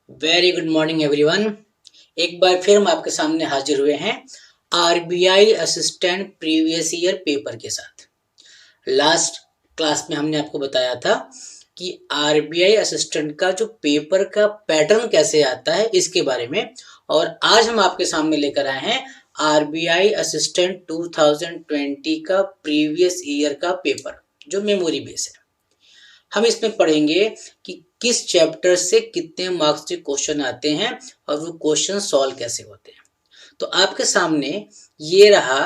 Very good morning everyone. एक बार फिर हम आपके सामने हाजिर हुए हैं RBI assistant previous year paper के साथ। लास्ट क्लास में हमने आपको बताया था कि आरबीआई असिस्टेंट का जो पेपर का पैटर्न कैसे आता है इसके बारे में, और आज हम आपके सामने लेकर आए हैं आरबीआई असिस्टेंट 2020 का प्रीवियस ईयर का पेपर जो मेमोरी बेस है। हम इसमें पढ़ेंगे कि किस चैप्टर से कितने मार्क्स के क्वेश्चन आते हैं और वो क्वेश्चन सॉल्व कैसे होते हैं। तो आपके सामने ये रहा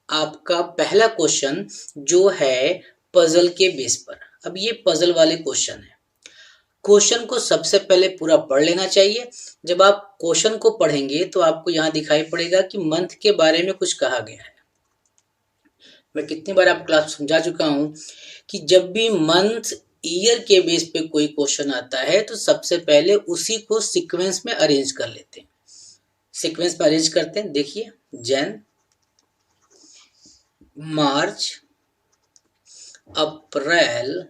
आपका पहला क्वेश्चन जो है पजल के बेस पर। अब ये पजल वाले क्वेश्चन है। क्वेश्चन को सबसे पहले पूरा पढ़ लेना चाहिए। जब आप क्वेश्चन को पढ़ेंगे तो आपको यहाँ दिखाई पड़ेगा कि मंथ के बारे में कुछ कहा गया है। मैं कितनी बार आप क्लास समझा चुका हूँ कि जब भी मंथ ईयर के बेस पे कोई क्वेश्चन आता है तो सबसे पहले उसी को सीक्वेंस में अरेंज कर लेते हैं। सीक्वेंस में अरेंज करते हैं। देखिए, जन, मार्च, अप्रैल,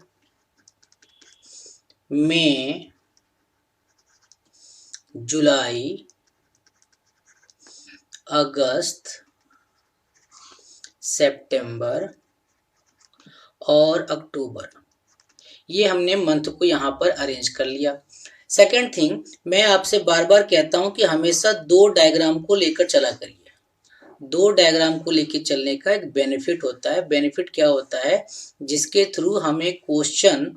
मई, जुलाई, अगस्त, सितंबर और अक्टूबर। ये हमने मंथ को यहाँ पर अरेंज कर लिया। सेकेंड थिंग, मैं आपसे बार बार कहता हूँ कि हमेशा दो डायग्राम को लेकर चला करिए। दो डायग्राम को लेकर चलने का एक बेनिफिट होता है। बेनिफिट क्या होता है? जिसके थ्रू हमें क्वेश्चन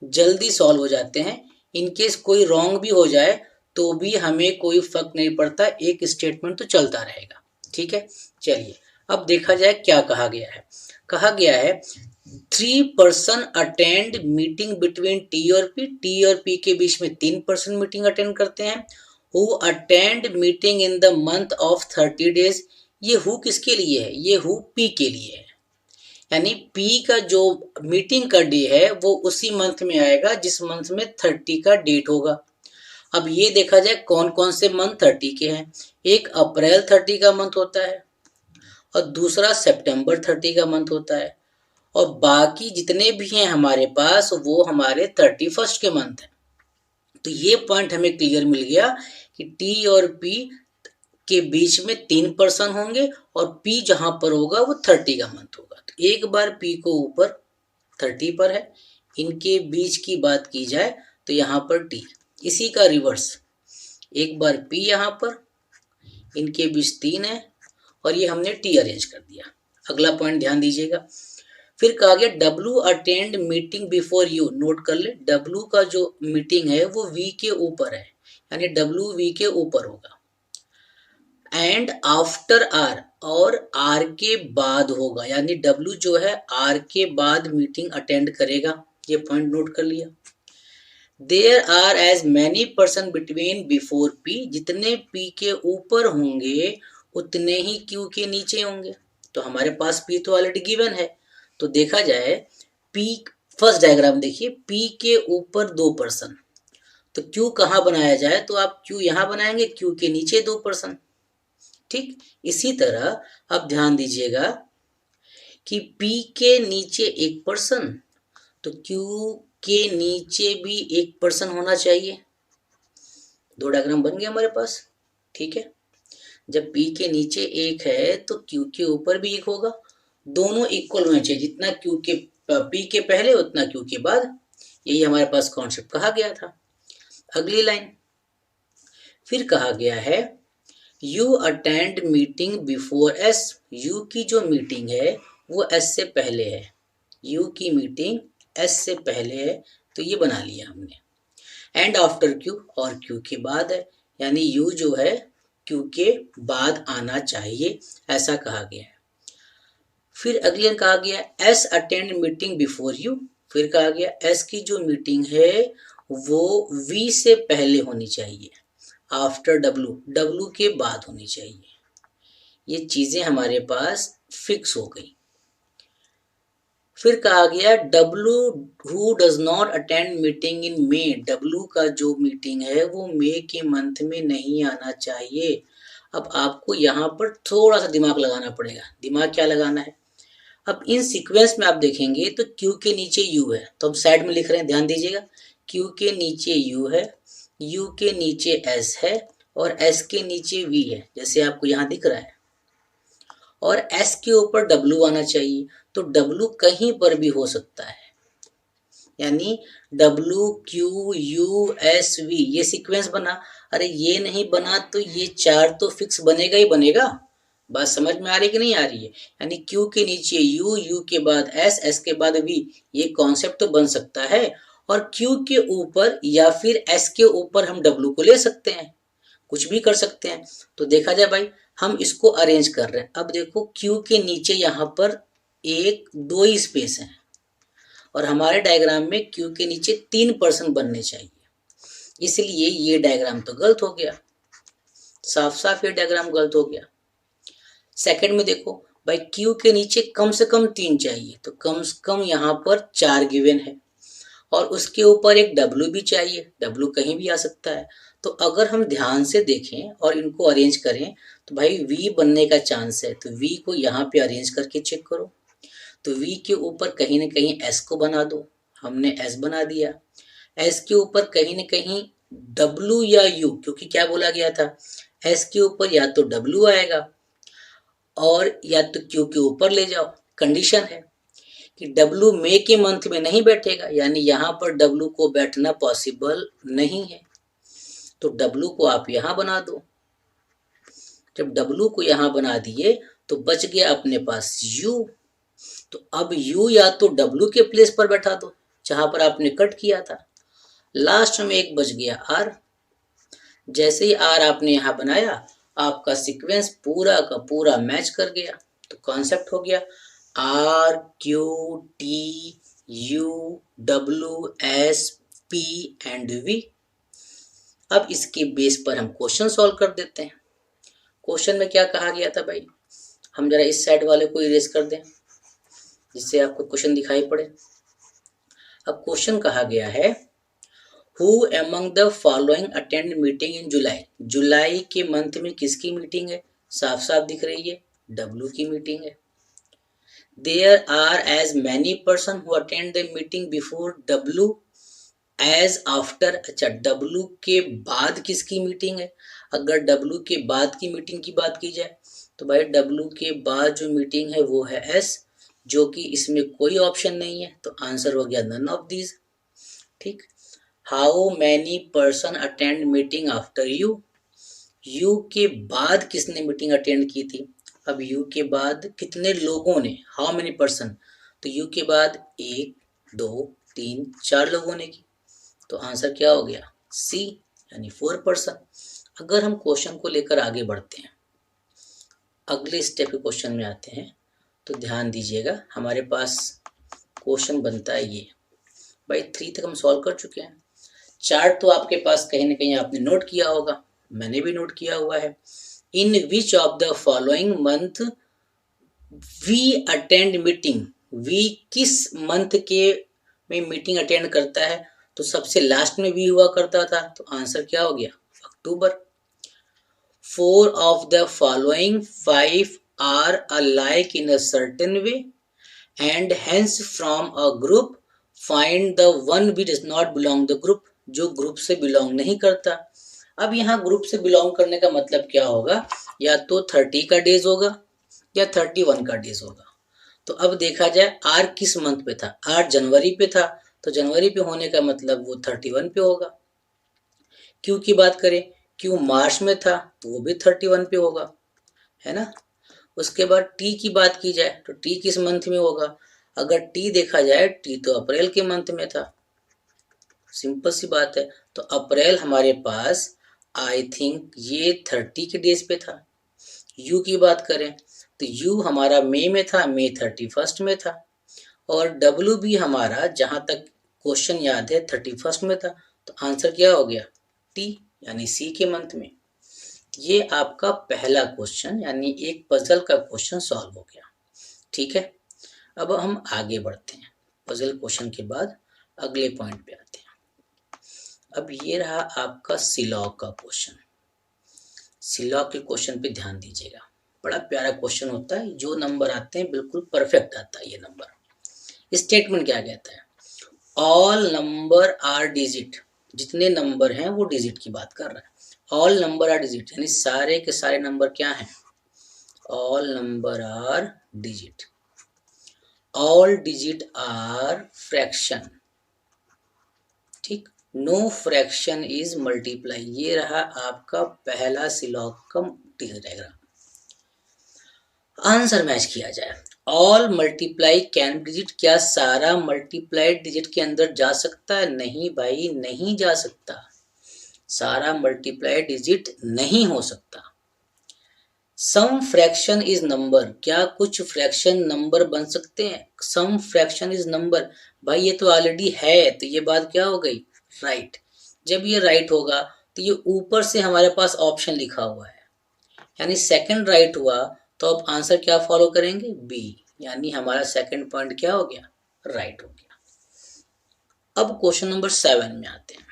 जल्दी सॉल्व हो जाते हैं। इनकेस कोई रॉन्ग भी हो जाए तो भी हमें कोई फर्क नहीं पड़ता, एक स्टेटमेंट तो चलता रहेगा। ठीक है, चलिए अब देखा जाए क्या कहा गया है। कहा गया है 3 person attend meeting between T और पी। टी और पी के बीच में 3 पर्सन मीटिंग अटेंड करते हैं। Who attend meeting in the month of 30 days. ये हु किसके लिए है? ये हु पी के लिए है। यानी पी का जो मीटिंग का डे है वो उसी मंथ में आएगा जिस मंथ में 30 का डेट होगा। अब ये देखा जाए कौन कौन से मंथ 30 के हैं। एक अप्रैल 30 का मंथ होता है और दूसरा सितंबर 30 का मंथ होता है, और बाकी जितने भी हैं हमारे पास वो हमारे 31 के मंथ हैं। तो ये पॉइंट हमें क्लियर मिल गया कि टी और पी के बीच में 3 पर्सन होंगे और पी जहां पर होगा वो 30 का मंथ होगा। तो एक बार पी को ऊपर 30 पर है, इनके बीच की बात की जाए तो यहाँ पर टी, इसी का रिवर्स। एक बार पी यहाँ पर, इनके बीच 3 है और ये हमने टी अरेंज कर दिया। अगला पॉइंट ध्यान दीजिएगा। फिर कहा गया W attend meeting before you. Note कर ले, डब्लू का जो मीटिंग है वो वी के ऊपर है, यानी डब्लू वी के ऊपर होगा। एंड आफ्टर आर, और आर के बाद होगा, यानी डब्लू जो है आर के बाद मीटिंग अटेंड करेगा। ये पॉइंट नोट कर लिया। There are as many person between before P. जितने पी के ऊपर होंगे उतने ही क्यू के नीचे होंगे। तो हमारे पास पी तो ऑलरेडी गिवन है। तो देखा जाए पी, फर्स्ट डायग्राम देखिए, पी के ऊपर 2 पर्सन, तो क्यू कहाँ बनाया जाए? तो आप क्यू यहाँ बनाएंगे, क्यू के नीचे 2 पर्सन। ठीक, इसी तरह अब ध्यान दीजिएगा कि पी के नीचे 1 पर्सन, तो क्यू के नीचे भी 1 पर्सन होना चाहिए। 2 डायग्राम बन गए हमारे पास। ठीक है, जब पी के नीचे 1 है तो क्यू के ऊपर भी 1 होगा। दोनों इक्वल होने चाहिए, जितना क्यू के पी के पहले उतना क्यू के बाद। यही हमारे पास कॉन्सेप्ट कहा गया था। अगली लाइन फिर कहा गया है you attend meeting before S. You की जो मीटिंग है वो एस से पहले है। यू की मीटिंग एस से पहले है, तो ये बना लिया हमने। एंड आफ्टर क्यू, और क्यू के बाद है, यानी यू जो है क्यू के बाद आना चाहिए, ऐसा कहा गया है। फिर अगले कहा गया S attend meeting before you. फिर कहा गया एस की जो मीटिंग है वो वी से पहले होनी चाहिए, आफ्टर डब्लू, डब्लू के बाद होनी चाहिए। ये चीजें हमारे पास फिक्स हो गई। फिर कहा गया W who does not attend meeting in May. W का जो मीटिंग है वो मई के मंथ में नहीं आना चाहिए। अब आपको यहाँ पर थोड़ा सा दिमाग लगाना पड़ेगा। दिमाग क्या लगाना है? अब इन सीक्वेंस में आप देखेंगे तो क्यू के नीचे यू है, तो हम साइड में लिख रहे हैं, ध्यान दीजिएगा। क्यू के नीचे यू है U के नीचे S है और S के नीचे V है, जैसे आपको यहाँ दिख रहा है, और S के ऊपर W आना चाहिए, तो W कहीं पर भी हो सकता है, यानी W Q U S V ये सीक्वेंस बना। अरे ये नहीं बना तो ये 4 तो फिक्स बनेगा ही बनेगा। बात समझ में आ रही कि नहीं आ रही है? यानी Q के नीचे U, U के बाद S, S के बाद V, ये कॉन्सेप्ट तो बन सकता है। और Q के ऊपर या फिर S के ऊपर हम W को ले सकते हैं, कुछ भी कर सकते हैं। तो देखा जाए भाई, हम इसको अरेंज कर रहे हैं। अब देखो Q के नीचे यहाँ पर दो ही स्पेस हैं, और हमारे डायग्राम में Q के नीचे 3 पर्सन बनने चाहिए, इसलिए ये डायग्राम तो गलत हो गया, साफ साफ ये डायग्राम गलत हो गया। सेकंड में देखो भाई, Q के नीचे कम से कम 3 चाहिए, तो कम से कम यहाँ पर 4 गिवन है, और उसके ऊपर एक W भी चाहिए, W कहीं भी आ सकता है। तो अगर हम ध्यान से देखें और इनको अरेंज करें तो भाई V बनने का चांस है, तो V को यहाँ पे अरेंज करके चेक करो। तो V के ऊपर कहीं ना कहीं S को बना दो, हमने S बना दिया। S के ऊपर कहीं ना कहीं W या U, क्योंकि क्या बोला गया था, S के ऊपर या तो W आएगा और या तो Q के ऊपर ले जाओ। कंडीशन है कि W मई के मंथ में नहीं बैठेगा, यानी यहाँ पर W को बैठना पॉसिबल नहीं है, तो W को आप यहाँ बना दो। जब W को यहाँ बना दिए तो बच गया अपने पास U, तो अब U या तो W के प्लेस पर बैठा दो जहां पर आपने कट किया था। लास्ट में एक बच गया R, जैसे ही R आपने यहाँ बनाया, आपका सीक्वेंस पूरा का पूरा मैच कर गया, तो कॉन्सेप्ट हो गया R Q T U W S P and V। अब इसके बेस पर हम क्वेश्चन सॉल्व कर देते हैं। क्वेश्चन में क्या कहा गया था भाई, हम जरा इस साइड वाले को इरेज कर दें जिससे आपको क्वेश्चन दिखाई पड़े। अब क्वेश्चन कहा गया है, who among the following attend meeting in July. जुलाई के मंथ में किसकी मीटिंग है, साफ साफ दिख रही है, W की मीटिंग है। There are as many person who attend the meeting before W as after. अच्छा, W के बाद किसकी मीटिंग है, अगर W के बाद की मीटिंग की बात की जाए तो भाई W के बाद जो मीटिंग है वो है S, जो कि इसमें कोई ऑप्शन नहीं है, तो आंसर हो गया नन ऑफ दीज। ठीक। How many person attend meeting after you, you के बाद किसने मीटिंग अटेंड की थी। अब यू के बाद कितने लोगों ने, हाउ मैनी पर्सन, तो यू के बाद 1 2 3 4 लोगों ने की, तो आंसर क्या हो गया सी, यानी 4 पर्सन। अगर हम क्वेश्चन को लेकर आगे बढ़ते हैं, अगले स्टेप के क्वेश्चन में आते हैं, तो ध्यान दीजिएगा, हमारे पास क्वेश्चन बनता है ये भाई 3 तक हम सॉल्व कर चुके हैं। चार्ट तो आपके पास कहीं ना कहीं आपने नोट किया होगा, मैंने भी नोट किया हुआ है। In which of the following month we attend meeting, we किस मंथ के में मीटिंग अटेंड करता है, तो सबसे लास्ट में वी हुआ करता था, तो आंसर क्या हो गया अक्टूबर। 4 of the following 5 are alike in a certain way and hence from a group find the one which does not belong the group, जो ग्रुप से बिलोंग नहीं करता। अब यहाँ ग्रुप से बिलोंग करने का मतलब क्या होगा, या तो 30 का डेज होगा या 31 का डेज होगा। तो अब देखा जाए आर किस मंथ पे था, आर जनवरी पे था, तो जनवरी पे होने का मतलब वो 31 पे होगा। क्यू की बात करें, क्यू मार्च में था तो वो भी 31 पे होगा, है ना। उसके बाद टी की बात की जाए तो टी किस मंथ में होगा, अगर टी देखा जाए टी तो अप्रैल के मंथ में था, सिंपल सी बात है। तो अप्रैल हमारे पास आई थिंक ये 30 के डेज पे था। यू की बात करें तो यू हमारा मई में था, मई 31 में था, और डब्ल्यू भी हमारा जहां तक क्वेश्चन याद है 31 में था, तो आंसर क्या हो गया टी, यानी सी के मंथ में। ये आपका पहला क्वेश्चन, यानी एक पजल का क्वेश्चन सॉल्व हो गया। ठीक है, अब हम आगे बढ़ते हैं, पजल क्वेश्चन के बाद अगले पॉइंट पे आते हैं। अब ये रहा आपका सिलॉग का क्वेश्चन। सिलॉग के क्वेश्चन पे ध्यान दीजिएगा, बड़ा प्यारा क्वेश्चन होता है, जो नंबर आते हैं बिल्कुल परफेक्ट आता है ये नंबर। स्टेटमेंट क्या कहता है, ऑल नंबर आर डिजिट, जितने नंबर हैं वो डिजिट की बात कर रहा है। ऑल नंबर आर डिजिट, यानी सारे के सारे नंबर क्या हैं? All number are digit. All digit are fraction, ठीक। नो फ्रैक्शन इज मल्टीप्लाई, ये रहा आपका पहला सिलॉग का डायग्राम। आंसर मैच किया जाए। ऑल मल्टीप्लाई कैन डिजिट, क्या सारा मल्टीप्लाइड डिजिट के अंदर जा सकता है? नहीं भाई, नहीं जा सकता। सारा मल्टीप्लाइड डिजिट नहीं हो सकता। सम फ्रैक्शन इज नंबर, क्या कुछ फ्रैक्शन नंबर बन सकते हैं? सम फ्रैक्शन इज नंबर, भाई ये तो ऑलरेडी है, तो ये बात क्या हो गई? राइट। जब ये राइट होगा तो ये ऊपर से हमारे पास ऑप्शन लिखा हुआ है, यानी सेकंड राइट हुआ, तो अब आंसर क्या फॉलो करेंगे? बी, यानी हमारा सेकंड पॉइंट क्या हो गया? राइट हो गया। अब क्वेश्चन नंबर 7 में आते हैं।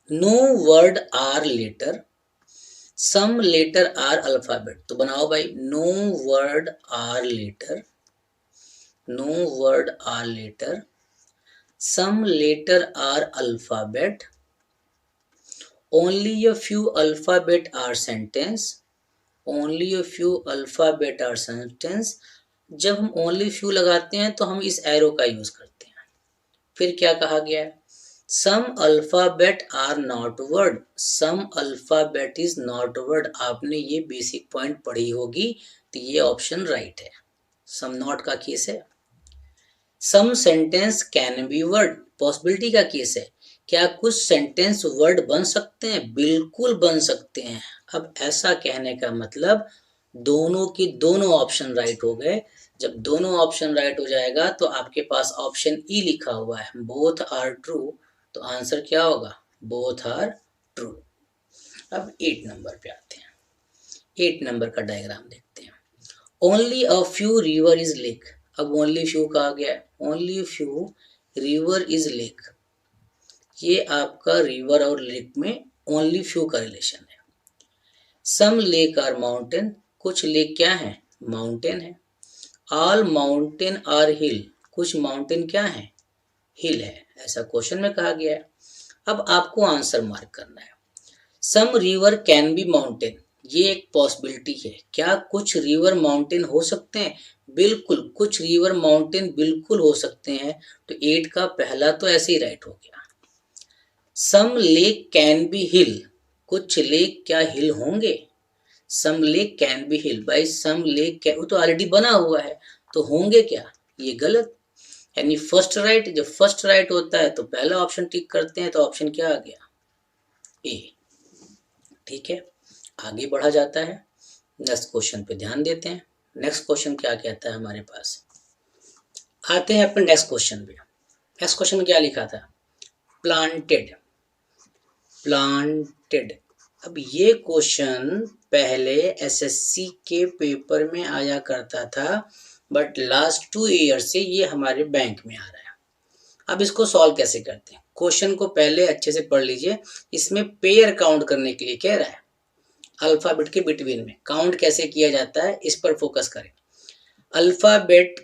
No word are letter, some letter are alphabet, तो बनाओ भाई। No word are letter, no word are letter, some letter are alphabet, only a few alphabet are sentence, only a few alphabet are sentence। जब हम only few लगाते हैं तो हम इस एरो का यूज करते हैं। फिर क्या कहा गया है? Some alphabet are not word, some alphabet is not word. आपने ये बेसिक पॉइंट पढ़ी होगी, तो ये ऑप्शन राइट है। सम नॉट का केस है। Some sentence can be word, possibility का केस है। क्या कुछ सेंटेंस वर्ड बन सकते हैं? बिल्कुल बन सकते हैं। अब ऐसा कहने का मतलब दोनों के दोनों ऑप्शन राइट हो गए। जब दोनों ऑप्शन राइट हो जाएगा तो आपके पास ऑप्शन ई लिखा हुआ है, बोथ आर ट्रू, तो आंसर क्या होगा? Both are true. अब 8 नंबर पे आते हैं। 8 नंबर का डायग्राम देखते हैं। Only a few river is lake, अब ओनली फ्यू कहा गया है, only few river is lake, ये आपका रिवर और लेक में ओनली फ्यू का रिलेशन है। सम लेक आर माउंटेन, कुछ लेक क्या है? माउंटेन है। ऑल माउंटेन आर हिल, कुछ माउंटेन क्या है? हिल है, ऐसा क्वेश्चन में कहा गया है। अब आपको आंसर मार्क करना है। सम रिवर कैन बी माउंटेन, ये एक पॉसिबिलिटी है। क्या कुछ रिवर माउंटेन हो सकते हैं? बिल्कुल, कुछ रिवर माउंटेन बिल्कुल हो सकते हैं। तो 8 का पहला तो ऐसे ही राइट हो गया। सम लेक कैन बी हिल, कुछ लेक क्या हिल होंगे? सम लेक कैन बी हिल, भाई सम लेक वो तो ऑलरेडी बना हुआ है, तो होंगे क्या? ये गलत, यानी फर्स्ट राइट। जब फर्स्ट राइट होता है तो पहला ऑप्शन टिक करते हैं, तो ऑप्शन क्या आ गया? ए। ठीक है, आगे बढ़ा जाता है। नेक्स्ट क्वेश्चन पे ध्यान देते हैं। नेक्स्ट क्वेश्चन क्या कहता है हमारे पास? आते हैं अपन नेक्स्ट क्वेश्चन पे। नेक्स्ट क्वेश्चन में क्या लिखा था? Planted, planted. अब ये क्वेश्चन पहले एसएससी के पेपर में आया करता था, बट लास्ट 2 ईयर से ये हमारे बैंक में आ रहा है। अब इसको सॉल्व कैसे करते हैं? क्वेश्चन को पहले अच्छे से पढ़ लीजिए। इसमें पेयर काउंट करने के लिए कह रहा है, अल्फाबेट के बिटवीन में काउंट कैसे किया जाता है, इस पर फोकस करें। अल्फाबेट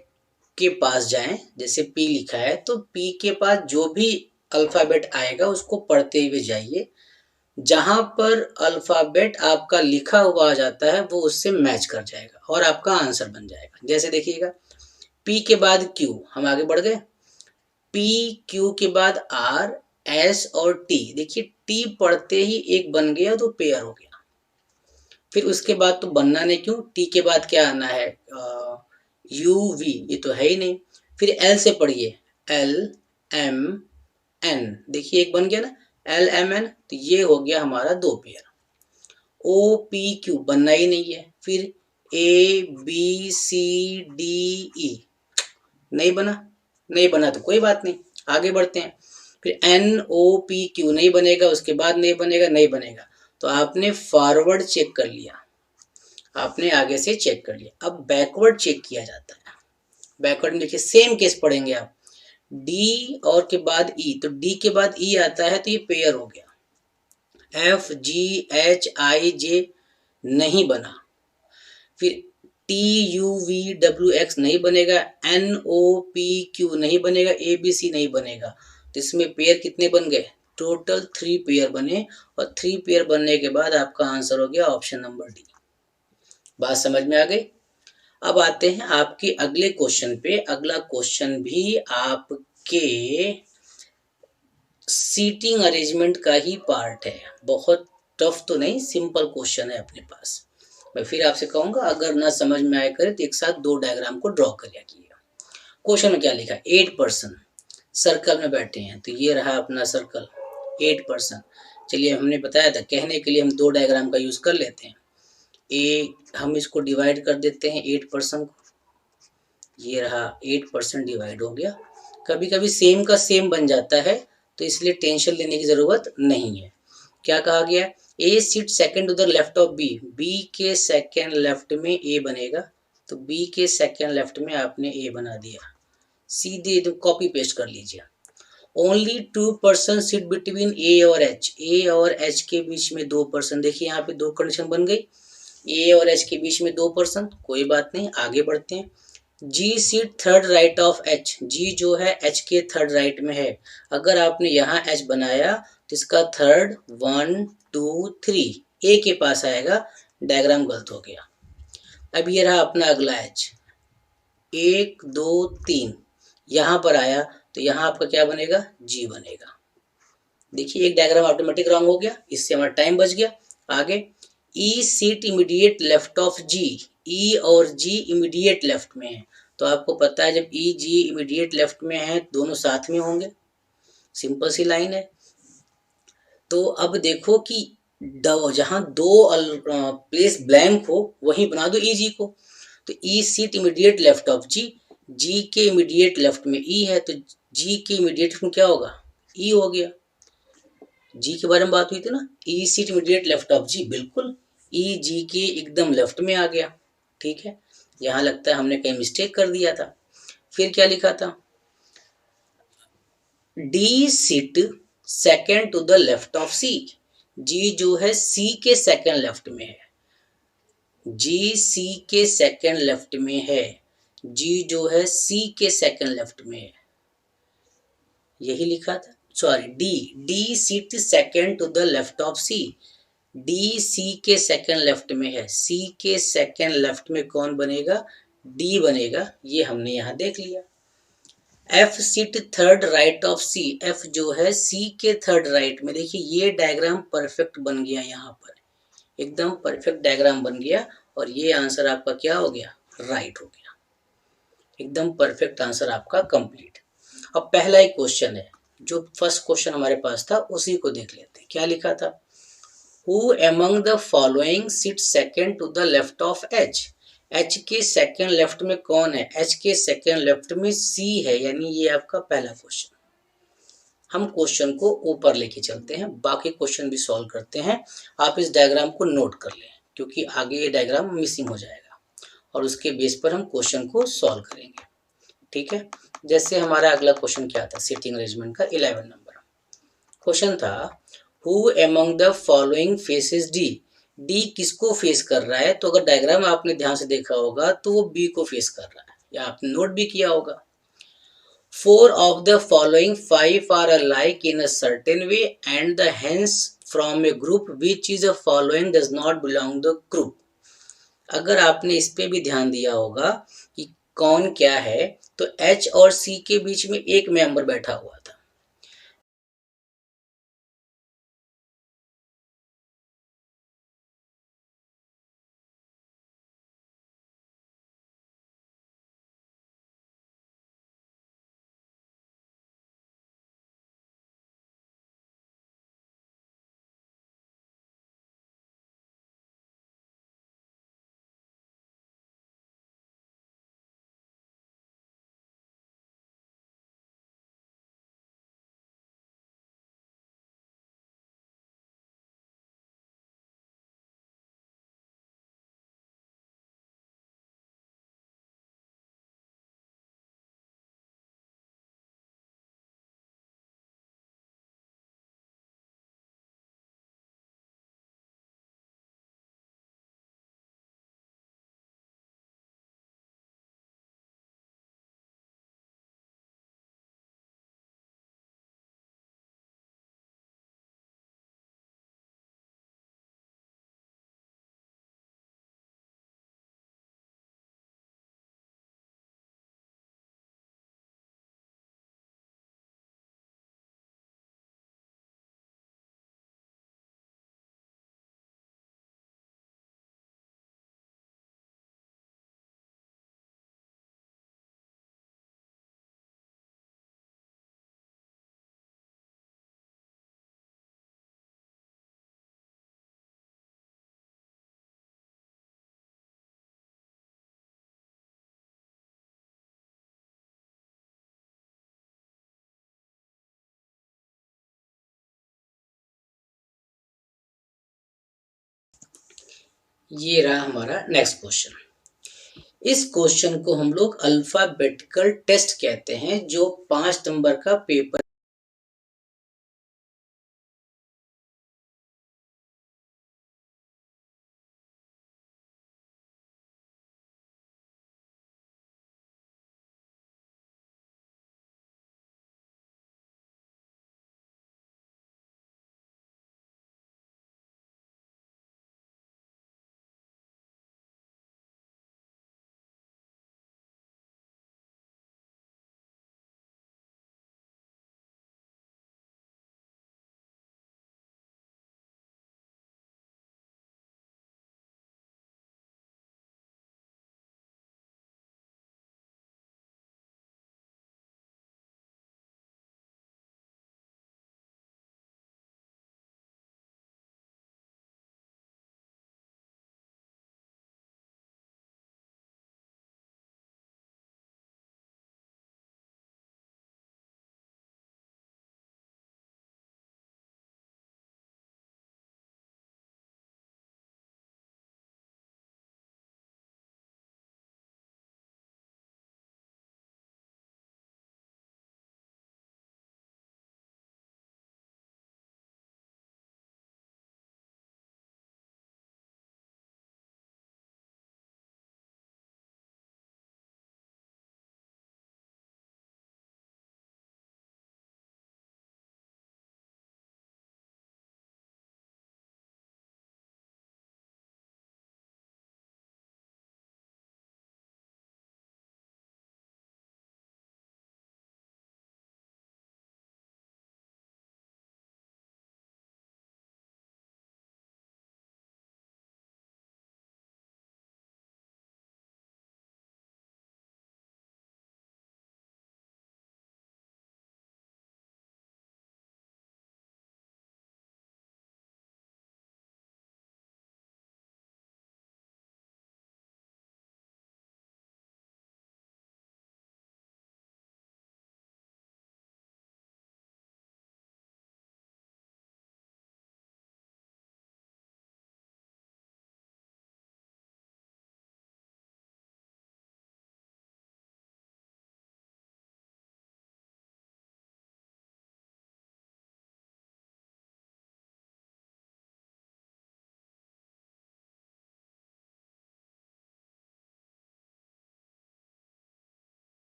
के पास जाएं, जैसे पी लिखा है तो पी के पास जो भी अल्फाबेट आएगा उसको पढ़ते हुए जाइए। जहां पर अल्फाबेट आपका लिखा हुआ आ जाता है वो उससे मैच कर जाएगा और आपका आंसर बन जाएगा। जैसे देखिएगा, पी के बाद क्यू, हम आगे बढ़ गए। पी क्यू के बाद आर एस और टी, देखिए टी पढ़ते ही एक बन गया तो पेयर हो गया। फिर उसके बाद तो बनना नहीं, क्यों? टी के बाद क्या आना है? यू वी, ये तो है ही नहीं। फिर एल से पढ़िए, एल एम एन, देखिए एक बन गया ना, एल एम एन, तो ये हो गया हमारा 2 पेयर। ओ पी क्यू बनना ही नहीं है। फिर A B C D E, नहीं बना, नहीं बना तो कोई बात नहीं, आगे बढ़ते हैं। फिर एन ओ पी क्यू नहीं बनेगा, उसके बाद नहीं बनेगा, नहीं बनेगा। तो आपने फॉरवर्ड चेक कर लिया, आपने आगे से चेक कर लिया। अब बैकवर्ड चेक किया जाता है। बैकवर्ड में देखिए सेम केस पढ़ेंगे आप, डी और के बाद ई, तो डी के बाद ई आता है तो ये पेयर हो गया। एफ जी एच आई जे नहीं बना। फिर T U V W x नहीं बनेगा, एन ओ पी क्यू नहीं बनेगा, ए बी सी नहीं बनेगा। तो इसमें पेयर कितने बन गए? टोटल 3 पेयर बने और 3 पेयर बनने के बाद आपका आंसर हो गया ऑप्शन नंबर डी। बात समझ में आ गई। अब आते हैं आपके अगले क्वेश्चन पे। अगला क्वेश्चन भी आपके सीटिंग अरेंजमेंट का ही पार्ट है। बहुत टफ तो नहीं, सिंपल क्वेश्चन है अपने पास। मैं फिर आपसे कहूंगा अगर ना समझ में आए करे तो एक साथ दो डायग्राम को ड्रॉ कर कीजिएगा। क्वेश्चन में क्या लिखा है, 8% सर्कल में बैठे हैं, तो ये रहा अपना सर्कल 8%। चलिए हमने बताया था कहने के लिए हम दो डायग्राम का यूज कर लेते हैं। हम इसको डिवाइड कर देते हैं 8% को, ये रहा 8% डिवाइड हो गया। कभी कभी सेम का सेम बन जाता है तो इसलिए टेंशन लेने की जरूरत नहीं है। क्या कहा गया, A sit second to the left of B, B के सेकंड लेफ्ट में ए बनेगा, तो बी के सेकंड लेफ्ट में आपने ए बना दिया, सीधे तो कॉपी पेस्ट कर लीजिए। ओनली 2% सीट बिटवीन ए और एच, ए और एच के बीच में 2%, देखिए यहाँ पे दो कंडीशन बन गई, ए और एच के बीच में 2%, कोई बात नहीं आगे बढ़ते हैं। G sit third right of H, G जो है एच के थर्ड राइट में है, अगर आपने यहाँ एच बनाया तो इसका थर्ड 1 2 3 ए के पास आएगा, डायग्राम गलत हो गया। अब ये रहा अपना अगला एच, 1 2 3 यहाँ पर आया तो यहाँ आपका क्या बनेगा, जी बनेगा। देखिए एक डायग्राम ऑटोमेटिक रॉन्ग हो गया, इससे हमारा टाइम बच गया। आगे, ई सीट इमीडिएट लेफ्ट ऑफ जी, ई और जी इमीडिएट लेफ्ट में है, तो आपको पता है जब ई जी इमीडिएट लेफ्ट में है दोनों साथ में होंगे, सिंपल सी लाइन है। तो अब देखो कि जहां दो प्लेस ब्लैंक हो वहीं बना दो ई जी को, तो ई सीट इमीडिएट लेफ्ट ऑफ जी, जी के इमीडिएट लेफ्ट में ई है, तो जी के इमीडिएट में क्या होगा, ई हो गया। जी के बारे में बात हुई थी ना, ई सीट इमीडिएट लेफ्ट ऑफ जी, बिल्कुल ई जी के एकदम लेफ्ट में आ गया। ठीक है, यहाँ लगता है हमने कहीं मिस्टेक कर दिया था। फिर क्या लिखा था, D seat second to the left of C, जी जो है सी के सेकेंड लेफ्ट में है, जी सी के सेकेंड लेफ्ट में है, जी जो है सी के सेकेंड लेफ्ट में है, यही लिखा था। Sorry, D, D seat second to the left of C, D C के सेकेंड लेफ्ट में है, सी के सेकेंड लेफ्ट में कौन बनेगा, डी बनेगा, ये हमने यहाँ देख लिया। F seat third right of C, F जो है सी के थर्ड राइट में, देखिए ये डायग्राम परफेक्ट बन गया, यहाँ पर एकदम परफेक्ट डायग्राम बन गया और ये आंसर आपका क्या हो गया, राइट हो गया, एकदम परफेक्ट आंसर आपका कंप्लीट। अब पहला एक क्वेश्चन है, जो फर्स्ट क्वेश्चन हमारे पास था उसी को देख लेते हैं। क्या लिखा था, Who among the following sits second to the left of H? H के सेकेंड लेफ्ट में कौन है, H के सेकेंड लेफ्ट में C है, यानी ये आपका पहला क्वेश्चन। हम क्वेश्चन को ऊपर लेके चलते हैं, बाकी क्वेश्चन भी सॉल्व करते हैं। आप इस डायग्राम को नोट कर लें क्योंकि आगे ये डायग्राम मिसिंग हो जाएगा और उसके बेस पर हम क्वेश्चन को सॉल्व करेंगे। ठीक है, जैसे हमारा अगला क्वेश्चन क्या था, सीटिंग अरेंजमेंट का 11 नंबर क्वेश्चन था, who among the following faces D, D किसको फेस कर रहा है, तो अगर डायग्राम आपने ध्यान से देखा होगा तो वो बी को फेस कर रहा है, या आपने नोट भी किया होगा। 4 of the following 5 are alike in a certain way and the hence from a group which is a following does not belong the group। अगर आपने इस पे भी ध्यान दिया होगा कि कौन क्या है, तो एच और सी के बीच में एक मेंबर बैठा हुआ था, ये रहा हमारा नेक्स्ट क्वेश्चन। इस क्वेश्चन को हम लोग अल्फाबेटिकल टेस्ट कहते हैं, जो 5 नंबर का पेपर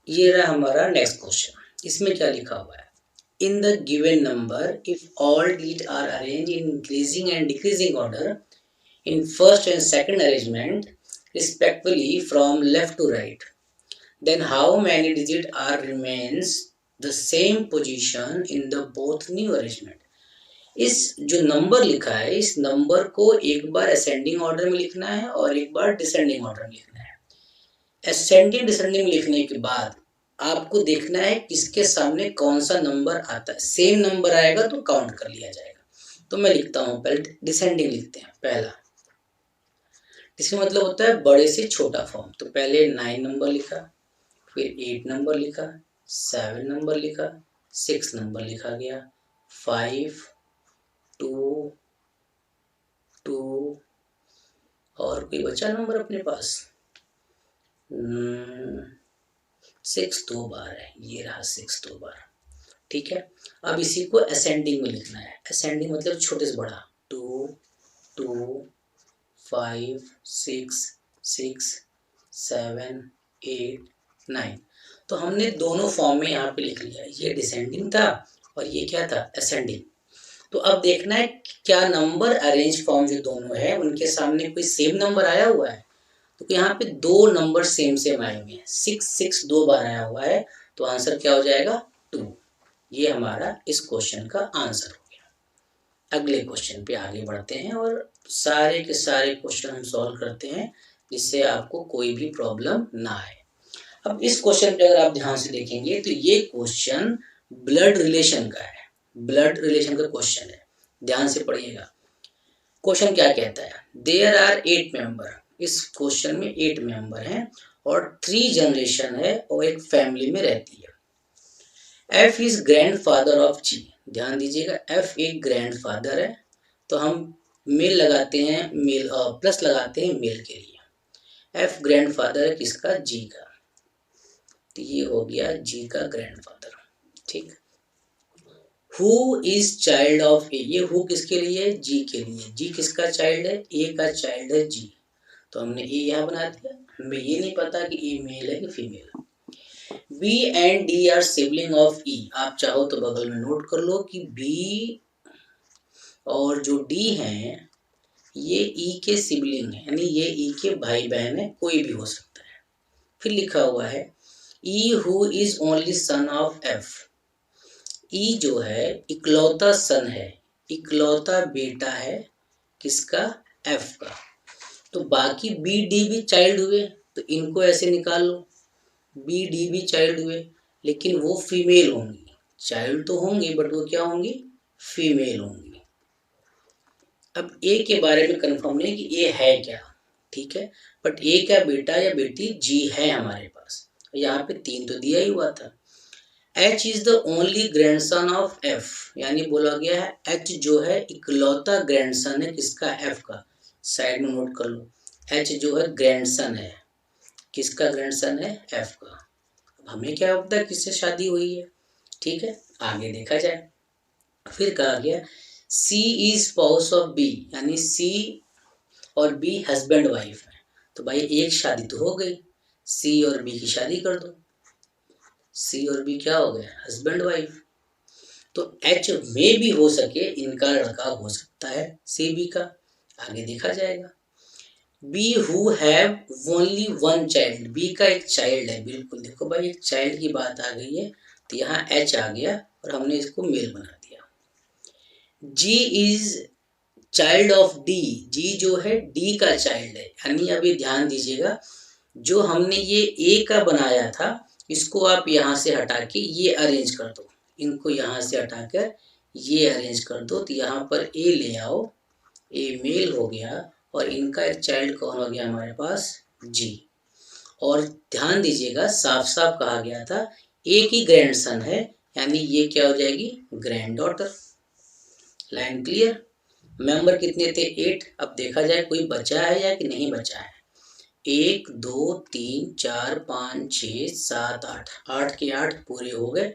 ये रहा हमारा नेक्स्ट क्वेश्चन। इसमें क्या लिखा हुआ है, in the given number if all digit are arrange in increasing and decreasing order in first and second arrangement respectively from left to right, then how many digits are remains the same position in the both new arrangement। इस जो number लिखा है, इस number को एक बार ascending order में लिखना है और एक बार डिसेंडिंग ऑर्डर में लिखना है। असेंडिंग डिसेंडिंग लिखने के बाद आपको देखना है किसके सामने कौन सा नंबर आता है। सेम नंबर आएगा तो काउंट कर लिया जाएगा। तो मैं लिखता हूं, पहले डिसेंडिंग लिखते हैं। पहला, इसका मतलब होता है बड़े से छोटा फॉर्म। तो पहले 9 नंबर लिखा, फिर 8 नंबर लिखा, 7 नंबर लिखा, 6 नंबर लिखा गया, 5 2 2 और कोई बचा नंबर अपने पास, 6 दो बार है, ये रहा 6 दो बार। ठीक है, अब इसी को असेंडिंग में लिखना है। असेंडिंग मतलब छोटे से बड़ा, 2 2 5 6 6 7 8 9। तो हमने दोनों फॉर्म में यहाँ पे लिख लिया। ये डिसेंडिंग था और ये क्या था, असेंडिंग। तो अब देखना है क्या नंबर अरेंज फॉर्म जो दोनों है उनके सामने कोई सेम नंबर आया हुआ है। तो यहाँ पे दो नंबर सेम सेम आए हुए हैं, 6 6 दो बार आया हुआ है, तो आंसर क्या हो जाएगा, 2। ये हमारा इस क्वेश्चन का आंसर हो गया। अगले क्वेश्चन पे आगे बढ़ते हैं और सारे के सारे क्वेश्चन हम सॉल्व करते हैं जिससे आपको कोई भी प्रॉब्लम ना आए। अब इस क्वेश्चन पे अगर आप ध्यान से देखेंगे तो ये क्वेश्चन ब्लड रिलेशन का है। ब्लड रिलेशन का क्वेश्चन है, ध्यान से पढ़िएगा। क्वेश्चन क्या कहता है, देयर आर 8 मेंबर। इस क्वेश्चन में 8 मेंबर हैं और 3 जनरेशन है और एक फैमिली में रहती है। एफ इज ग्रैंडफादर ऑफ जी। ध्यान दीजिएगा, एफ एक ग्रैंडफादर है, तो हम मेल लगाते हैं, मेल प्लस लगाते हैं मेल के लिए। एफ ग्रैंडफादर है किसका, जी का, तो ये हो गया जी का ग्रैंडफादर। ठीक, हु इज चाइल्ड ऑफ ए। ये हु किसके लिए, जी के लिए। जी किसका चाइल्ड है, ए का चाइल्ड है जी, तो हमने ए यहाँ बना दिया। हमें ये नहीं पता कि ए मेल है कि female. B and D are sibling of E. आप चाहो तो बगल में नोट कर लो कि बी और जो डी हैं ये ई के सिबलिंग है, यानी ये ई के भाई बहन है, कोई भी हो सकता है। फिर लिखा हुआ है E who is only son of F. E जो है इकलौता सन है, इकलौता बेटा है किसका, एफ का। तो बाकी बी डी भी चाइल्ड हुए, तो इनको ऐसे निकाल लो, बी डी भी चाइल्ड हुए, लेकिन वो फीमेल होंगी। चाइल्ड तो होंगे बट वो क्या होंगी, फीमेल होंगी। अब ए के बारे में कंफर्म नहीं कि ए है क्या, ठीक है, बट ए का बेटा या बेटी जी है हमारे पास। यहाँ पे 3 तो दिया ही हुआ था। H is the only grandson of F, यानी बोला गया है एच जो है इकलौता ग्रैंडसन है किसका, एफ का। साइड में नोट कर लो, एच जो है ग्रैंडसन है किसका, ग्रैंडसन है एफ का। अब हमें क्या पता किससे शादी हुई है, ठीक है, आगे देखा जाए। फिर कहा गया सी इज स्पाउस ऑफ बी, यानी सी और बी हस्बैंड वाइफ है। तो भाई एक शादी तो हो गई, सी और बी की शादी कर दो। सी और बी क्या हो गया, हस्बैंड वाइफ। तो एच में भी हो सके इनका लड़का हो सकता है सी बी का, आगे देखा जाएगा। B who have only one child, B का एक चाइल्ड है, बिल्कुल देखो भाई एक चाइल्ड की बात आ गई है, तो यहाँ एच आ गया और हमने इसको मेल बना दिया। जी इज चाइल्ड ऑफ डी, जी जो है डी का चाइल्ड है, यानी अभी ध्यान दीजिएगा जो हमने ये ए का बनाया था इसको आप यहाँ से हटा के ये अरेंज कर दो, इनको यहाँ से हटाकर ये अरेंज कर दो, तो यहाँ पर ए ले आओ, ए मेल हो गया और इनका एक चाइल्ड कौन हो गया हमारे पास, जी। और ध्यान दीजिएगा साफ साफ कहा गया था ए की ग्रैंडसन है, यानी ये क्या हो जाएगी, grand daughter. Line clear. Member कितने थे, 8। अब देखा जाए कोई बचा है या कि नहीं बचा है। 1 2 3 4 5 6 7 8, 8 के 8 पूरे हो गए,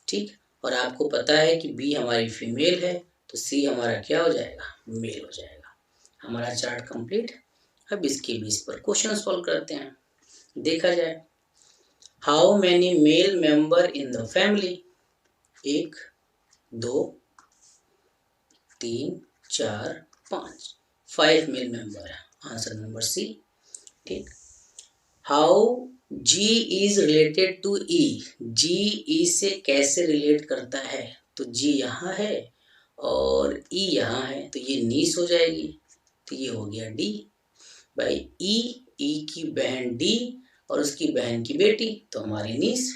ठीक। और आपको पता है कि बी हमारी फीमेल है, तो सी हमारा क्या हो जाएगा, मेल हो जाएगा। हमारा चार्ट कंप्लीट। अब इसके बेस पर क्वेश्चन सॉल्व करते हैं, देखा जाए। How many male member in the family? 1, 2, 3, 4, 5, 5 male member है। Answer number C. ठीक। How G is related to E? G E से कैसे रिलेट करता है? तो जी यहाँ है और ई यहाँ है, तो ये नीस हो जाएगी, तो ये हो गया डी। भाई ई की बहन डी और उसकी बहन की बेटी, तो हमारी नीस।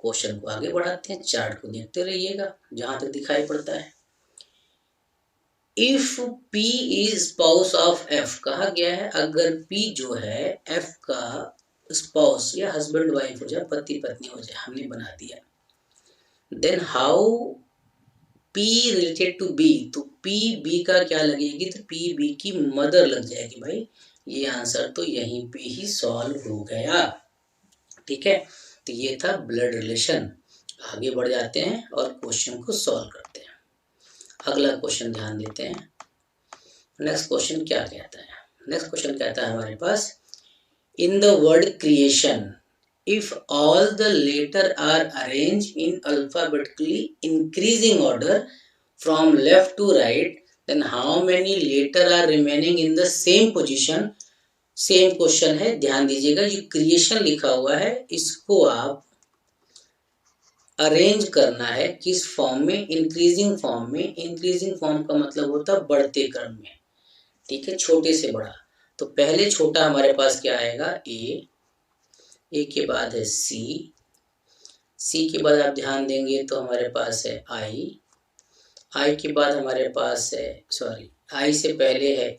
क्वेश्चन को आगे बढ़ाते हैं, चार्ट को देखते रहिएगा जहां तक दिखाई पड़ता है। If P is spouse of F, कहा गया है अगर P जो है F का स्पाउस या हस्बैंड वाइफ हो जाए, पति पत्नी हो जाए, हमने बना दिया, then how P related to B, तो P B का क्या लगेगी? तो P B की मदर लग जाएगी। भाई ये आंसर तो यहीं पे ही सॉल्व हो गया। ठीक है, तो ये था ब्लड रिलेशन। आगे बढ़ जाते हैं और क्वेश्चन को सॉल्व करते हैं। अगला क्वेश्चन ध्यान देते हैं। नेक्स्ट क्वेश्चन क्या कहता है? नेक्स्ट क्वेश्चन कहता है हमारे पास, in the word creation if all the letter are arrange in alphabetically increasing order from left to right, then how many letter are remaining in the same position? Same question है, ध्यान दीजिएगा। जो creation लिखा हुआ है इसको आप arrange करना है किस फॉर्म में? इंक्रीजिंग फॉर्म में। इंक्रीजिंग फॉर्म का मतलब होता है बढ़ते क्रम में। ठीक है, छोटे से बड़ा। तो पहले छोटा हमारे पास क्या आएगा? ए के बाद है सी के बाद आप ध्यान देंगे तो हमारे पास है आई के बाद हमारे पास है, सॉरी, आई से पहले है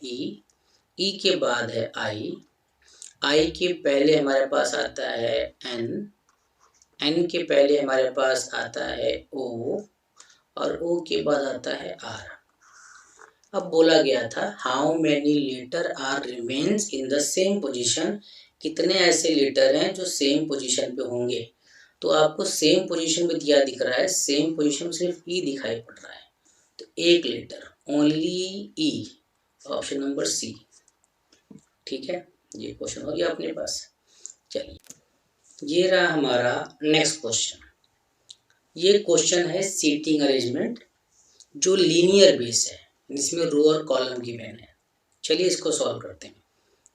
ई के बाद है आई के पहले हमारे पास आता है एन के पहले हमारे पास आता है ओ और ओ के बाद आता है आर। अब बोला गया था how many letter are remains in the same position, कितने ऐसे लेटर हैं जो सेम पोजीशन पे होंगे? तो आपको सेम पोजीशन में दिया दिख रहा है, सेम पोजीशन सिर्फ ई दिखाई पड़ रहा है, तो एक letter only E, option number C. ठीक है, ये क्वेश्चन हो गया अपने पास। चलिए, ये रहा हमारा नेक्स्ट क्वेश्चन। ये क्वेश्चन है सीटिंग अरेंजमेंट जो लीनियर बेस है, जिसमें रो और कॉलम की मैन है। चलिए इसको सॉल्व करते हैं।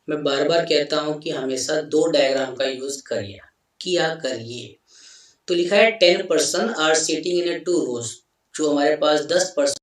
मैं बार बार कहता हूं कि हमेशा दो डायग्राम का यूज करिए। तो लिखा है 10 पर्सन आर सिटिंग इन ए 2 रोज, जो हमारे पास 10 पर्सन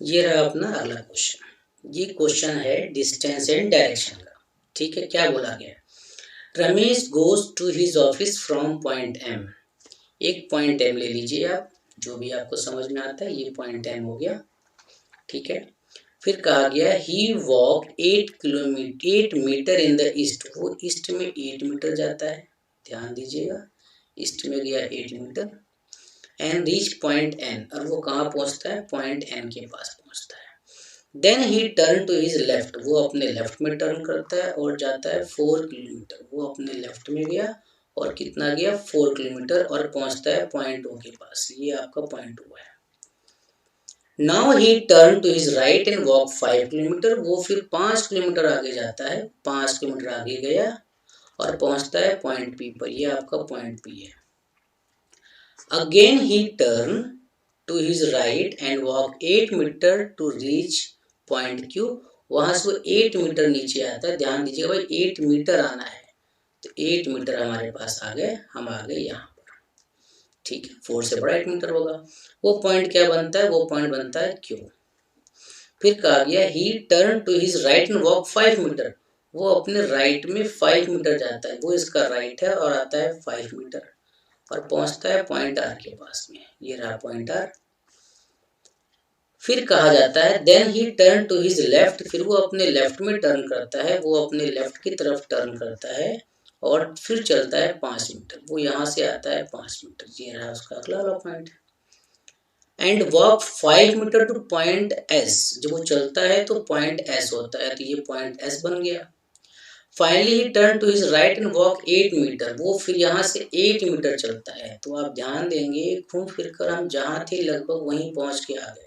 ये रहा अपना अगला क्वेश्चन। ये क्वेश्चन है डिस्टेंस एंड डायरेक्शन का। ठीक है, क्या बोला गया? Ramesh goes to his office from point M. एक पॉइंट एम ले लीजिए आप, जो भी आपको समझ में आता है। ये पॉइंट एम हो गया, ठीक है। फिर कहा गया he walk 8 metre in the east. वो ईस्ट में 8 मीटर जाता है, ध्यान दीजिएगा, ईस्ट में गया 8 meter. And reach point N, और वो कहाँ पहुंचता है? पॉइंट एन के पास पहुंचता है। Then he turn to his left, वो अपने लेफ्ट में टर्न करता है और जाता है 4 किलोमीटर। वो अपने लेफ्ट में गया और कितना गया? 4 किलोमीटर, और पहुंचता है पॉइंट ओ के पास। ये आपका पॉइंट ओ है। Now he turn to his right and walk 5 kilometer. वो फिर 5 किलोमीटर आगे जाता है, 5 किलोमीटर आगे गया और पहुंचता है पॉइंट पी पर। ये आपका पॉइंट पी है। Again he turn to his right and walk 8 meter to reach point Q. वहां से वो 8 मीटर नीचे आता है। ध्यान दीजिएगा भाई, 8 मीटर आना है, तो 8 मीटर हमारे पास आ गए, हम आ गए यहाँ पर। ठीक है, 4 से बड़ा 8 मीटर होगा। वो पॉइंट क्या बनता है? वो पॉइंट बनता है क्यू। फिर कहा गया he turn to his right and walk 5 meter. वो अपने राइट में 5 मीटर जाता है, वो इसका राइट है, और आता है 5 मीटर और पहुंचता है पॉइंट आर के पास में। ये रहा पॉइंट आर। फिर कहा जाता है then he turn to his left. फिर वो अपने लेफ्ट में टर्न करता है, वो अपने लेफ्ट की तरफ टर्न करता है और फिर चलता है 5 मीटर। वो यहाँ से आता है 5 मीटर। ये रहा उसका अगला वाला point. And walk 5 meter to point S. जब वो चलता है तो पॉइंट एस होता है, तो ये पॉइंट एस बन गया। Finally he turn to his right and walk 8 meter. वो फिर यहाँ से 8 मीटर चलता है। तो आप ध्यान देंगे, घूम फिर कर हम जहाँ थे लगभग वहीं पहुँच के आ गए।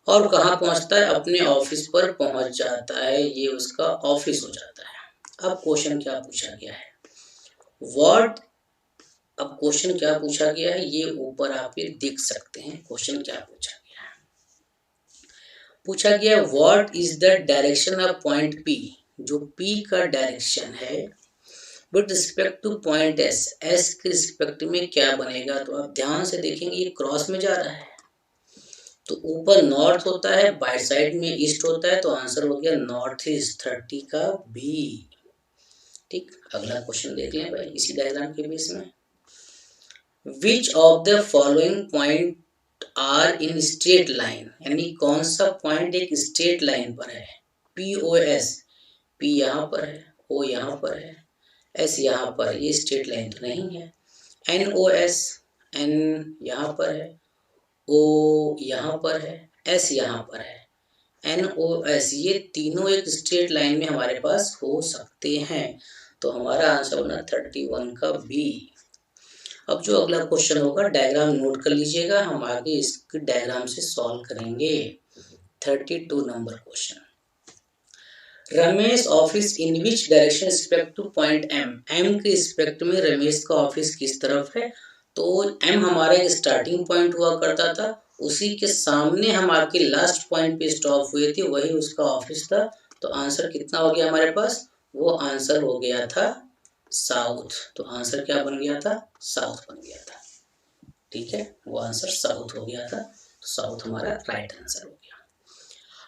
और कहाँ पहुँचता है? अपने ऑफिस पर पहुँच जाता है। ये उसका ऑफिस हो जाता है। अब क्वेश्चन क्या पूछा गया है? व्हाट, अब क्वेश्चन क्या पूछा गया है ये ऊपर आप ये देख सकते हैं। क्वेश्चन क्या पूछा गया है? पूछा गया what is the direction of point P. जो पी का डायरेक्शन है with respect to point S, S के रिस्पेक्ट में क्या बनेगा? तो आप ध्यान से देखेंगे, ये क्रॉस में जा रहा है, तो ऊपर नॉर्थ होता है, बाई साइड में ईस्ट होता है, तो आंसर हो गया नॉर्थ ईस्ट, 30 का बी। ठीक, अगला क्वेश्चन देख लें भाई इसी डायग्राम के बेस में। Which of the following point are in straight line, यानी कौन सा पॉइंट एक स्ट्रेट लाइन पर है? पी ओ एस, पी यहाँ पर है, ओ यहाँ पर है, एस यहाँ पर, ये स्ट्रेट लाइन तो नहीं है। एन ओ एस, एन यहाँ पर है, ओ यहाँ पर है, एस यहाँ पर है, एन ओ एस, ये तीनों एक स्ट्रेट लाइन में हमारे पास हो सकते हैं। तो हमारा आंसर बना 31 का बी। अब जो अगला क्वेश्चन होगा डायग्राम नोट कर लीजिएगा, हम आगे इसके डायग्राम से सॉल्व करेंगे। 32 number question. Ramesh office in which direction respect to point M. M के रिस्पेक्ट में रमेश का ऑफिस किस तरफ है? तो एम हमारा एक स्टार्टिंग पॉइंट हुआ करता था, उसी के सामने हम आके लास्ट पॉइंट पे स्टॉप हुए थे, वही उसका ऑफिस था। तो आंसर कितना हो गया हमारे पास? वो आंसर हो गया था साउथ। तो आंसर क्या बन गया था? साउथ बन गया था। ठीक है, वो आंसर साउथ हो गया था, तो साउथ हमारा राइट आंसर हो गया।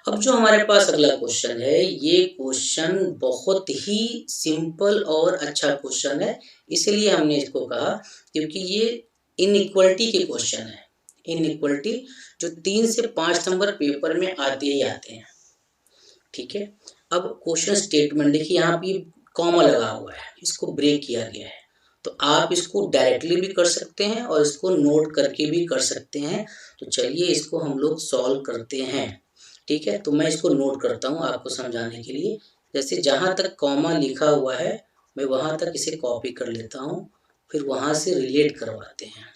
अब जो हमारे पास अगला क्वेश्चन है, ये क्वेश्चन बहुत ही सिंपल और अच्छा क्वेश्चन है, इसलिए हमने इसको कहा क्योंकि ये इनइक्वलिटी के क्वेश्चन है। इनइक्वलिटी जो 3 से 5 नंबर पेपर में आते ही आते हैं। ठीक है, अब क्वेश्चन स्टेटमेंट देखिए, यहाँ पे कॉमा लगा हुआ है, इसको ब्रेक किया गया है। तो आप इसको डायरेक्टली भी कर सकते हैं और इसको नोट करके भी कर सकते हैं। तो चलिए इसको हम लोग सॉल्व करते हैं। ठीक है, तो मैं इसको नोट करता हूँ आपको समझाने के लिए। जैसे जहाँ तक कॉमा लिखा हुआ है मैं वहाँ तक इसे कॉपी कर लेता हूँ, फिर वहाँ से रिलेट करवाते हैं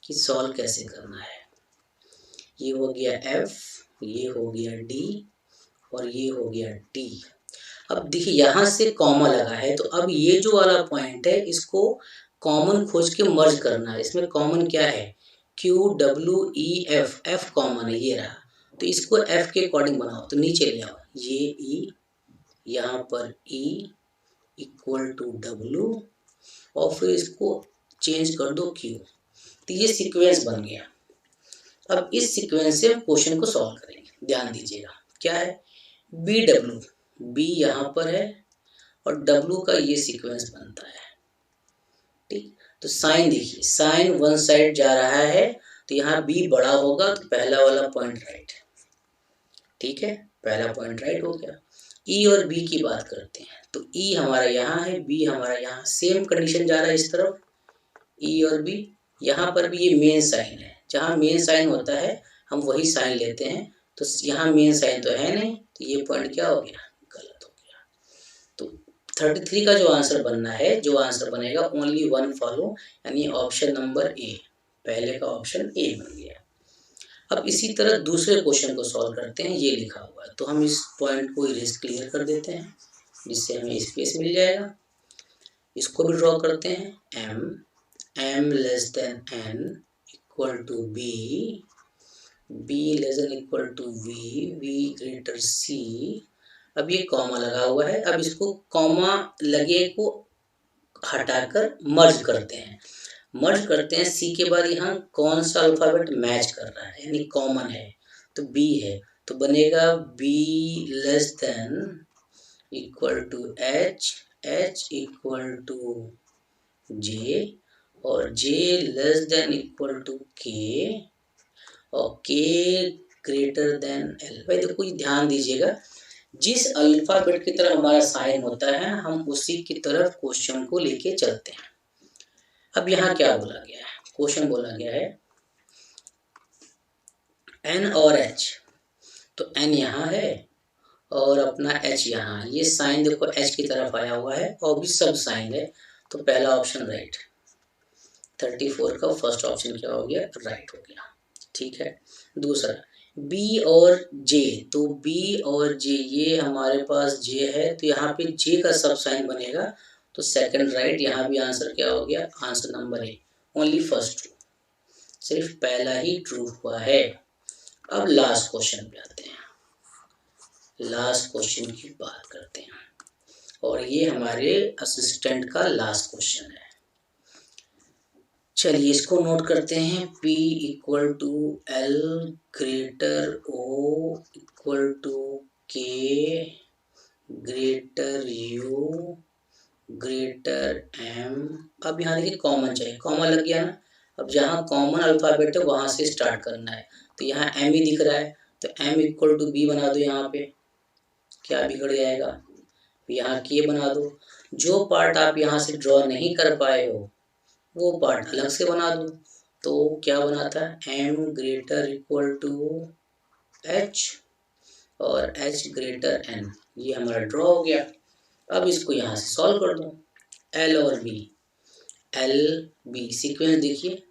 कि सॉल्व कैसे करना है। ये हो गया एफ, ये हो गया डी, और ये हो गया डी। अब देखिए यहाँ से कॉमा लगा है, तो अब ये जो वाला पॉइंट है इसको कॉमन खोज के मर्ज करना है। इसमें कॉमन क्या है? Q W E F, F common है, ये रहा। तो इसको एफ के अकॉर्डिंग बनाओ, तो नीचे ले आओ, ये ई, यहाँ पर ई इक्वल टू डब्ल्यू, और फिर इसको चेंज कर दो क्यू। तो ये सीक्वेंस बन गया। अब इस सीक्वेंस से हम क्वेश्चन को सॉल्व करेंगे। ध्यान दीजिएगा क्या है, बी डब्ल्यू, बी यहाँ पर है और डब्ल्यू का ये सीक्वेंस बनता है। ठीक, तो साइन देखिए, साइन वन साइड जा रहा है तो यहाँ बी बड़ा होगा तो पहला वाला पॉइंट राइट। ठीक है, पहला पॉइंट राइट हो गया। ई और बी की बात करते हैं तो ई हमारा यहाँ है, बी हमारा यहाँ, सेम कंडीशन जा रहा है इस तरफ, ई और बी। यहाँ पर भी ये मेन साइन है, जहाँ मेन साइन होता है हम वही साइन लेते हैं, तो यहाँ मेन साइन तो है नहीं, तो ये पॉइंट क्या हो गया, गलत हो गया। तो 33 का जो आंसर बनना है, जो आंसर बनेगा ओनली वन फॉलो, यानी ऑप्शन नंबर ए, पहले का ऑप्शन ए बन गया। अब इसी तरह दूसरे क्वेश्चन को सॉल्व करते हैं, ये लिखा हुआ है तो हम इस पॉइंट को इरेज क्लियर कर देते हैं जिससे हमें स्पेस मिल जाएगा। इसको भी ड्रॉ करते हैं, m less than n equal to b, b less than equal to v, v greater c। अब ये कॉमा लगा हुआ है, अब इसको कॉमा लगे को हटाकर मर्ज करते हैं, मर्ज करते हैं। सी के बाद यहाँ कौन सा अल्फाबेट मैच कर रहा है, यानी कॉमन है, तो बी है, तो बनेगा B less than equal to H, H equal to J, और J less than equal to K, और के ग्रेटर देन एल। भाई देखो ये ध्यान दीजिएगा, जिस अल्फाबेट की तरफ हमारा साइन होता है हम उसी की तरफ क्वेश्चन को लेके चलते हैं। अब यहाँ क्या बोला गया है, क्वेश्चन बोला गया है एन और एच, तो एन यहाँ है और अपना एच यहाँ है, ये साइन देखो एच की तरफ आया हुआ है और भी सब साइन है, तो पहला ऑप्शन राइट, 34 का फर्स्ट ऑप्शन क्या हो गया, राइट हो गया। ठीक है, दूसरा बी और जे, तो बी और जे ये हमारे पास जे है तो यहाँ पे जे का सब साइन बनेगा, तो सेकंड राइट, यहाँ भी आंसर क्या हो गया, answer number A, only first true, सिर्फ पहला ही ट्रू हुआ है। अब लास्ट क्वेश्चन पे आते हैं, लास्ट क्वेश्चन की बात करते हैं और ये हमारे असिस्टेंट का लास्ट क्वेश्चन है। चलिए इसको नोट करते हैं, P equal to L greater O equal to K greater U greater M. अब यहाँ देखिए कॉमन चाहिए, कॉमन लग गया ना, अब जहाँ कॉमन अल्फाबेट है वहाँ से स्टार्ट करना है, तो यहाँ एम ही दिख रहा है तो एम इक्वल टू बी बना दो, यहाँ पे क्या बिगड़ जाएगा, यहाँ के बना दो। जो पार्ट आप यहाँ से ड्रॉ नहीं कर पाए हो वो पार्ट अलग से बना दो, तो क्या बना था, m greater equal to h और h ग्रेटर n, ये हमारा ड्रॉ हो गया। अब इसको यहाँ से सॉल्व कर दो, l और b, l b सीक्वेंस देखिए,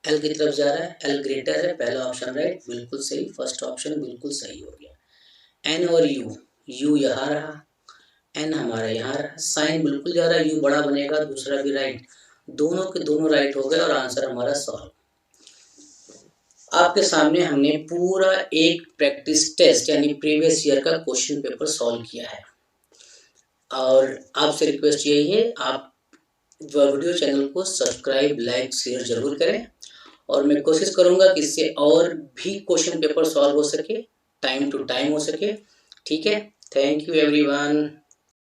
l की तरफ जा रहा है, l ग्रेटर है, पहला ऑप्शन राइट, बिल्कुल सही, फर्स्ट ऑप्शन बिल्कुल सही हो गया। n और u, u यहाँ रहा, n हमारा यहाँ रहा, साइन बिल्कुल जा रहा है, u बड़ा बनेगा, दूसरा भी राइट, दोनों के दोनों राइट हो गए और आंसर हमारा सॉल्व। आपके सामने हमने पूरा एक प्रैक्टिस टेस्ट यानी प्रीवियस ईयर का क्वेश्चन पेपर सॉल्व किया है और आपसे रिक्वेस्ट यही है, आप वीडियो चैनल को सब्सक्राइब लाइक शेयर जरूर करें और मैं कोशिश करूंगा कि इससे और भी क्वेश्चन पेपर सॉल्व हो सके, टाइम टू टाइम हो सके। ठीक है, थैंक यू एवरीवन।